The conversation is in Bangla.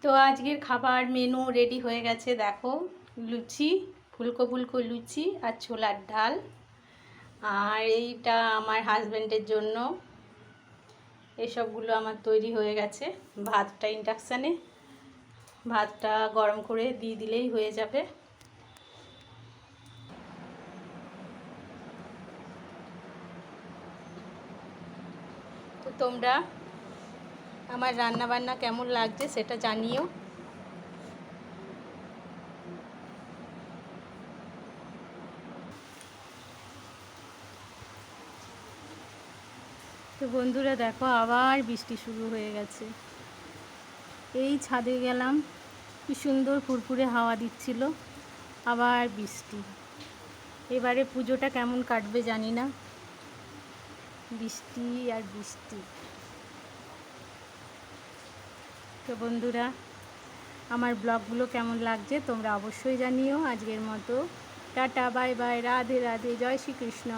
তো আজকের খাবার মেনু রেডি হয়ে গেছে। দেখো, লুচি, ফুলকো ফুলকো লুচি আর ছোলার ডাল। আর এইটা আমার হাজব্যান্ডের জন্য। এসবগুলো আমার তৈরি হয়ে গেছে। ভাতটা ইন্ডাকশানে, ভাতটা গরম করে দিয়ে দিলেই হয়ে যাবে। তো তোমরা আমার রান্না বান্না কেমন লাগছে সেটা জানিও। তো বন্ধুরা দেখো, আবার বৃষ্টি শুরু হয়ে গেছে। এই ছাদে গেলাম, কি সুন্দর ফুরফুরে হাওয়া দিচ্ছিল, আবার বৃষ্টি। এবারে পুজোটা কেমন কাটবে জানি না, বৃষ্টি আর বৃষ্টি। তো বন্ধুরা, আমার ব্লগগুলো কেমন লাগছে তোমরা অবশ্যই জানিও। আজকের মতো tata, bye bye, Radhe Radhe, জয় শ্রীকৃষ্ণ।